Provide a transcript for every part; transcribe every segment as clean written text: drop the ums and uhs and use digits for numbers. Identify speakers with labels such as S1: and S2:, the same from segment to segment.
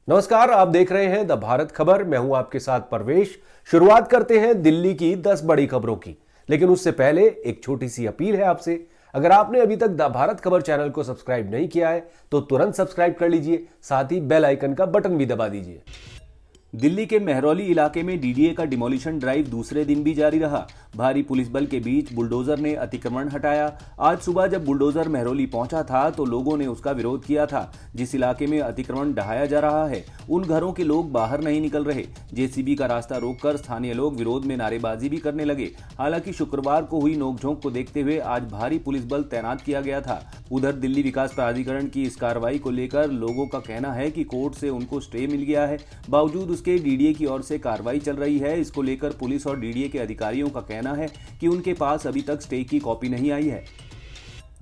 S1: नमस्कार, आप देख रहे हैं द भारत खबर। मैं हूं आपके साथ परवेश। शुरुआत करते हैं दिल्ली की 10 बड़ी खबरों की, लेकिन उससे पहले एक छोटी सी अपील है आपसे। अगर आपने अभी तक द भारत खबर चैनल को सब्सक्राइब नहीं किया है तो तुरंत सब्सक्राइब कर लीजिए, साथ ही बेल आइकन का बटन भी दबा दीजिए।
S2: दिल्ली के मेहरौली इलाके में डीडीए का डिमोलिशन ड्राइव दूसरे दिन भी जारी रहा। भारी पुलिस बल के बीच बुलडोजर ने अतिक्रमण हटाया। आज सुबह जब बुलडोजर मेहरौली पहुंचा था तो लोगों ने उसका विरोध किया था। जिस इलाके में अतिक्रमण ढहाया जा रहा है उन घरों के लोग बाहर नहीं निकल रहे। जेसीबी का रास्ता रोककर स्थानीय लोग विरोध में नारेबाजी भी करने लगे। हालांकि शुक्रवार को हुई नोकझोंक को देखते हुए आज भारी पुलिस बल तैनात किया गया था। उधर दिल्ली विकास प्राधिकरण की इस कार्रवाई को लेकर लोगों का कहना है कि कोर्ट से उनको स्टे मिल गया है, बावजूद उसके डीडीए की ओर से कार्रवाई चल रही है। इसको लेकर पुलिस और डीडीए के अधिकारियों का कहना है कि उनके पास अभी तक स्टे की कॉपी नहीं आई है।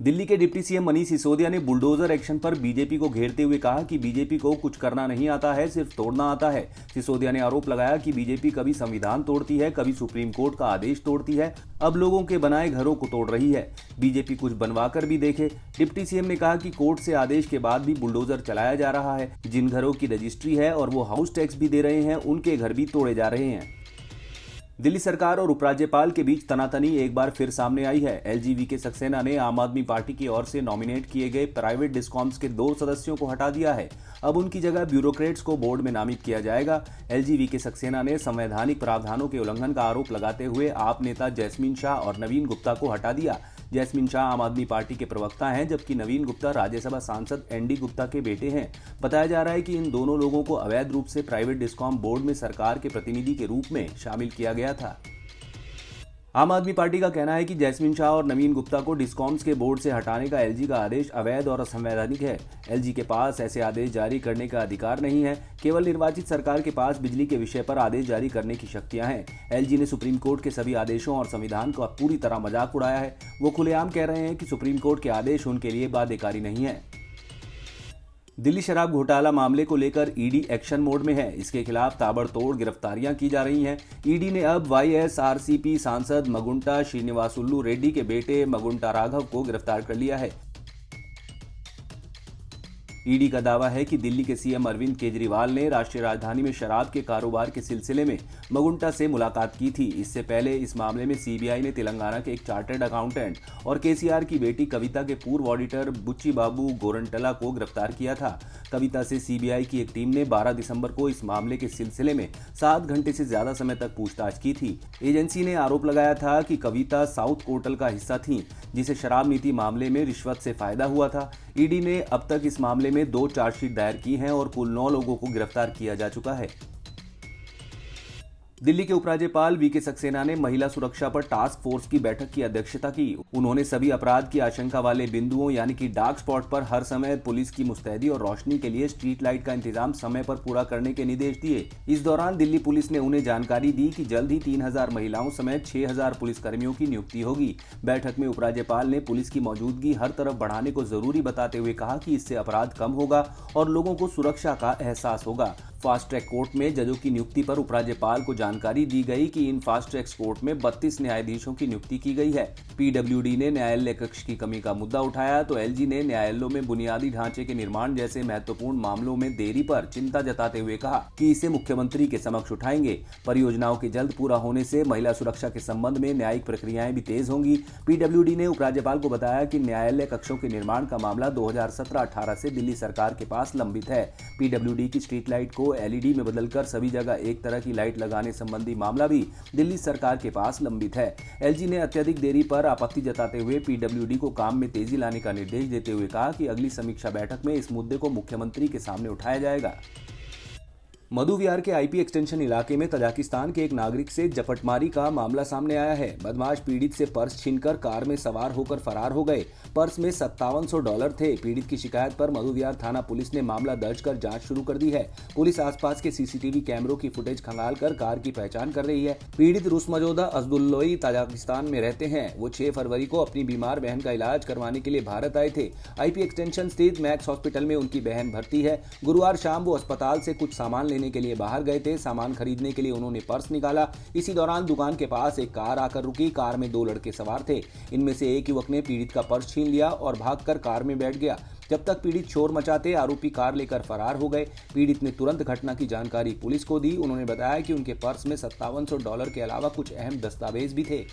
S2: दिल्ली के डिप्टी सीएम मनीष सिसोदिया ने बुलडोजर एक्शन पर बीजेपी को घेरते हुए कहा कि बीजेपी को कुछ करना नहीं आता है, सिर्फ तोड़ना आता है। सिसोदिया ने आरोप लगाया कि बीजेपी कभी संविधान तोड़ती है, कभी सुप्रीम कोर्ट का आदेश तोड़ती है, अब लोगों के बनाए घरों को तोड़ रही है। बीजेपी कुछ बनवाकर भी देखे। डिप्टी सीएम ने कहा कि कोर्ट से आदेश के बाद भी बुलडोजर चलाया जा रहा है। जिन घरों की रजिस्ट्री है और वो हाउस टैक्स भी दे रहे हैं उनके घर भी तोड़े जा रहे हैं। दिल्ली सरकार और उपराज्यपाल के बीच तनातनी एक बार फिर सामने आई है। एलजी सक्सेना ने आम आदमी पार्टी की ओर से नॉमिनेट किए गए प्राइवेट डिस्कॉम्स के 2 सदस्यों को हटा दिया है। अब उनकी जगह ब्यूरोक्रेट्स को बोर्ड में नामित किया जाएगा। एलजी सक्सेना ने संवैधानिक प्रावधानों के उल्लंघन का आरोप लगाते हुए आप नेता जैस्मीन शाह और नवीन गुप्ता को हटा दिया। जैस्मीन शाह आम आदमी पार्टी के प्रवक्ता हैं, जबकि नवीन गुप्ता राज्यसभा सांसद एनडी गुप्ता के बेटे हैं। बताया जा रहा है कि इन दोनों लोगों को अवैध रूप से प्राइवेट डिस्कॉम बोर्ड में सरकार के प्रतिनिधि के रूप में शामिल किया गया था। आम आदमी पार्टी का कहना है कि जैस्मीन शाह और नवीन गुप्ता को डिस्कॉम्स के बोर्ड से हटाने का एलजी का आदेश अवैध और असंवैधानिक है। एलजी के पास ऐसे आदेश जारी करने का अधिकार नहीं है। केवल निर्वाचित सरकार के पास बिजली के विषय पर आदेश जारी करने की शक्तियां हैं। एलजी ने सुप्रीम कोर्ट के सभी आदेशों और संविधान का पूरी तरह मजाक उड़ाया है। वो खुलेआम कह रहे हैं कि सुप्रीम कोर्ट के आदेश उनके लिए बाध्यकारी नहीं है। दिल्ली शराब घोटाला मामले को लेकर ईडी एक्शन मोड में है। इसके खिलाफ ताबड़तोड़ गिरफ्तारियां की जा रही हैं। ईडी ने अब वाईएसआरसीपी सांसद मगुंटा श्रीनिवासुलू रेड्डी के बेटे मगुंटा राघव को गिरफ्तार कर लिया है। ईडी का दावा है कि दिल्ली के सीएम अरविंद केजरीवाल ने राष्ट्रीय राजधानी में शराब के कारोबार के सिलसिले में मगुंटा से मुलाकात की थी। इससे पहले इस मामले में सीबीआई ने तेलंगाना के एक चार्टर्ड अकाउंटेंट और केसीआर की बेटी कविता के पूर्व ऑडिटर बुच्ची बाबू गोरंटला को गिरफ्तार किया था। कविता से सीबीआई की एक टीम ने 12 दिसंबर को इस मामले के सिलसिले में 7 घंटे से ज्यादा समय तक पूछताछ की थी। एजेंसी ने आरोप लगाया था कि कविता साउथ पोर्टल का हिस्सा थी, जिसे शराब नीति मामले में रिश्वत से फायदा हुआ था। ईडी ने अब तक इस मामले में 2 चार्जशीट दायर की हैं और कुल 9 लोगों को गिरफ्तार किया जा चुका है। दिल्ली के उपराज्यपाल वीके सक्सेना ने महिला सुरक्षा पर टास्क फोर्स की बैठक की अध्यक्षता की। उन्होंने सभी अपराध की आशंका वाले बिंदुओं यानी कि डार्क स्पॉट पर हर समय पुलिस की मुस्तैदी और रोशनी के लिए स्ट्रीट लाइट का इंतजाम समय पर पूरा करने के निर्देश दिए। इस दौरान दिल्ली पुलिस ने उन्हें जानकारी दी कि जल्द ही 3000 महिलाओं समेत 6000 पुलिसकर्मियों की नियुक्ति होगी। बैठक में उपराज्यपाल ने पुलिस की मौजूदगी हर तरफ बढ़ाने को जरूरी बताते हुए कहा कि इससे अपराध कम होगा और लोगों को सुरक्षा का एहसास होगा। फास्ट ट्रैक कोर्ट में जजों की नियुक्ति पर उपराज्यपाल को जानकारी दी गई कि इन फास्ट ट्रैक कोर्ट में 32 न्यायाधीशों की नियुक्ति की गई है। पीडब्ल्यूडी ने न्यायालय कक्ष की कमी का मुद्दा उठाया तो एलजी ने न्यायालयों में बुनियादी ढांचे के निर्माण जैसे महत्वपूर्ण मामलों में देरी पर चिंता जताते हुए कहा कि इसे मुख्यमंत्री के समक्ष उठाएंगे। परियोजनाओं के जल्द पूरा होने से महिला सुरक्षा के संबंध में न्यायिक प्रक्रियाएं भी तेज होंगी। पीडब्ल्यूडी ने उपराज्यपाल को बताया कि न्यायालय कक्षों के निर्माण का मामला 2017-18 से दिल्ली सरकार के पास लंबित है। पीडब्ल्यूडी की स्ट्रीट लाइट को एलईडी में बदलकर सभी जगह एक तरह की लाइट लगाने संबंधी मामला भी दिल्ली सरकार के पास लंबित है। एलजी ने अत्यधिक देरी पर आपत्ति जताते हुए पीडब्ल्यूडी को काम में तेजी लाने का निर्देश देते हुए कहा कि अगली समीक्षा बैठक में इस मुद्दे को मुख्यमंत्री के सामने उठाया जाएगा। मधु विहार के आईपी एक्सटेंशन इलाके में तजाकिस्तान के एक नागरिक से जपटमारी का मामला सामने आया है। बदमाश पीड़ित से पर्स छीनकर कार में सवार होकर फरार हो गए। पर्स में $5700 थे। पीड़ित की शिकायत पर मधु विहार थाना पुलिस ने मामला दर्ज कर जांच शुरू कर दी है। पुलिस आसपास के सीसीटीवी कैमरों की फुटेज खंगालकर कार की पहचान कर रही है। पीड़ित रुस्मजोदा अजदुल्लोई तजाकिस्तान में रहते हैं। वो 6 फरवरी को अपनी बीमार बहन का इलाज करवाने के लिए भारत आए थे। आईपी एक्सटेंशन स्थित मैक्स हॉस्पिटल में उनकी बहन भर्ती है। गुरुवार शाम वो अस्पताल से कुछ सामान लेने के लिए बाहर गए थे। सामान खरीदने के लिए उन्होंने पर्स निकाला। इसी दौरान दुकान के पास एक कार आकर रुकी। कार में 2 लड़के सवार थे। इनमें से एक युवक ने पीड़ित का पर्स छीन लिया और भागकर कार में बैठ गया। जब तक पीड़ित शोर मचाते आरोपी कार लेकर फरार हो गए। पीड़ित ने तुरंत घटना की जानकारी पुलिस को दी। उन्होंने बताया कि उनके पर्स में $5700 के अलावा कुछ अहम दस्तावेज भी थे।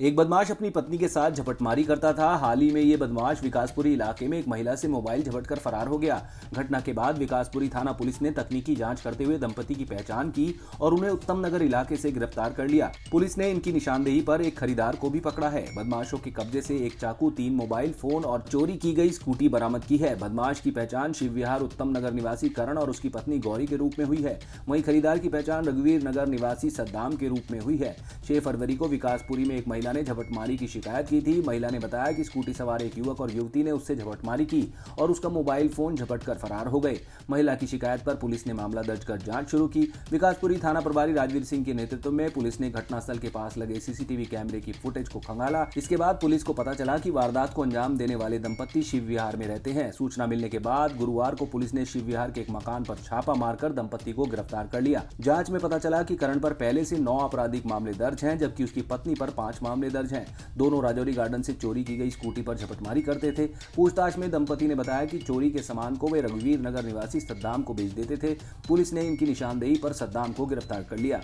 S2: एक बदमाश अपनी पत्नी के साथ झपटमारी करता था। हाल ही में ये बदमाश विकासपुरी इलाके में एक महिला से मोबाइल झपटकर फरार हो गया। घटना के बाद विकासपुरी थाना पुलिस ने तकनीकी जांच करते हुए दंपति की पहचान की और उन्हें उत्तम नगर इलाके से गिरफ्तार कर लिया। पुलिस ने इनकी निशानदेही पर एक खरीदार को भी पकड़ा है। बदमाशों के कब्जे से एक चाकू, 3 मोबाइल फोन और चोरी की गई स्कूटी बरामद की है। बदमाश की पहचान शिव विहार उत्तम नगर निवासी करण और उसकी पत्नी गौरी के रूप में हुई है। वहीं खरीदार की पहचान रघुवीर नगर निवासी सद्दाम के रूप में हुई है। 6 फरवरी को विकासपुरी में एक महिला ने झपटमारी की शिकायत की थी। महिला ने बताया कि स्कूटी सवार एक युवक और युवती ने उससे झपटमारी की और उसका मोबाइल फोन झपटकर फरार हो गए। महिला की शिकायत पर पुलिस ने मामला दर्ज कर जांच शुरू की। विकासपुरी थाना प्रभारी राजवीर सिंह के नेतृत्व में पुलिस ने घटनास्थल के पास लगे सीसीटीवी कैमरे की फुटेज को खंगाला। इसके बाद पुलिस को पता चला कि वारदात को अंजाम देने वाले दंपत्ति शिव विहार में रहते हैं। सूचना मिलने के बाद गुरुवार को पुलिस ने शिव विहार के एक मकान पर छापा मारकर दंपत्ति को गिरफ्तार कर लिया। जांच में पता चला कि करण पर पहले से 9 आपराधिक मामले दर्ज हैं, जबकि उसकी पत्नी पर 5 मामले दर्ज हैं। दोनों राजौरी गार्डन से चोरी की गई स्कूटी पर झपटमारी करते थे। पूछताछ में दंपति ने बताया कि चोरी के सामान को वे रघुवीर नगर निवासी सद्दाम को बेच देते थे। पुलिस ने इनकी निशानदेही पर सद्दाम को गिरफ्तार कर लिया।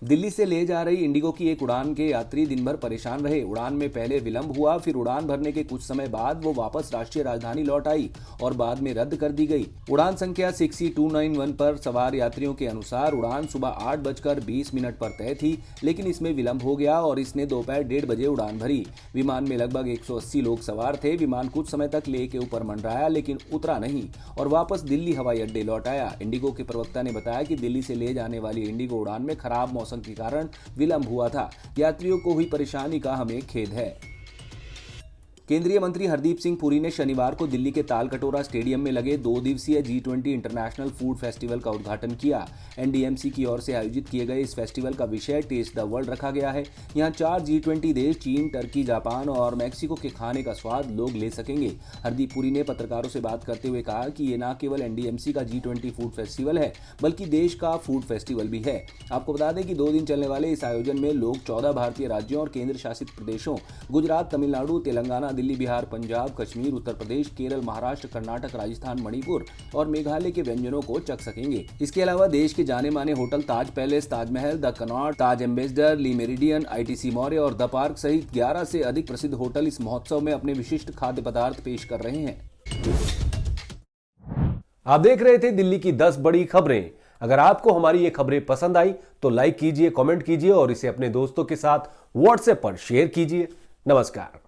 S2: दिल्ली से ले जा रही इंडिगो की एक उड़ान के यात्री दिन भर परेशान रहे। उड़ान में पहले विलंब हुआ, फिर उड़ान भरने के कुछ समय बाद वो वापस राष्ट्रीय राजधानी लौट आई और बाद में रद्द कर दी गई। उड़ान संख्या 6E291 पर सवार यात्रियों के अनुसार उड़ान सुबह 8:20 पर तय थी, लेकिन इसमें विलंब हो गया और इसने दोपहर 1:30 बजे उड़ान भरी। विमान में लगभग 180 लोग सवार थे। विमान कुछ समय तक लेह के ऊपर मंडराया, लेकिन उतरा नहीं और वापस दिल्ली हवाई अड्डे लौट आया। इंडिगो के प्रवक्ता ने बताया कि दिल्ली से ले जाने वाली इंडिगो उड़ान में खराब मौसम के कारण विलंब हुआ था। यात्रियों को हुई परेशानी का हमें खेद है। केंद्रीय मंत्री हरदीप सिंह पुरी ने शनिवार को दिल्ली के तालकटोरा स्टेडियम में लगे 2 दिवसीय G20 इंटरनेशनल फूड फेस्टिवल का उद्घाटन किया। NDMC की ओर से आयोजित किए गए इस फेस्टिवल का विषय टेस्ट द वर्ल्ड रखा गया है। यहाँ 4 G20 देश चीन, टर्की, जापान और मैक्सिको के खाने का स्वाद लोग ले सकेंगे। हरदीप पुरी ने पत्रकारों से बात करते हुए कहा कि ये न केवल NDMC का G20 फूड फेस्टिवल है, बल्कि देश का फूड फेस्टिवल भी है। आपको बता दें कि 2 दिन चलने वाले इस आयोजन में लोग 14 भारतीय राज्यों और केंद्र शासित प्रदेशों गुजरात, तमिलनाडु, तेलंगाना, दिल्ली, बिहार, पंजाब, कश्मीर, उत्तर प्रदेश, केरल, महाराष्ट्र, कर्नाटक, राजस्थान, मणिपुर और मेघालय के व्यंजनों को चख सकेंगे। इसके अलावा देश के जाने माने hotel Taj palace, Taj Mahal, the Connaught, Taj ambassador, Lee meridian, ITC Maurya और द पार्क सहित 11 से अधिक प्रसिद्ध होटल इस महोत्सव में अपने विशिष्ट खाद्य पदार्थ पेश कर रहे हैं।
S1: आप देख रहे थे दिल्ली की 10 बड़ी खबरें। अगर आपको हमारी ये खबरें पसंद आई तो लाइक कीजिए, कमेंट कीजिए और इसे अपने दोस्तों के साथ व्हाट्सएप पर शेयर कीजिए। नमस्कार।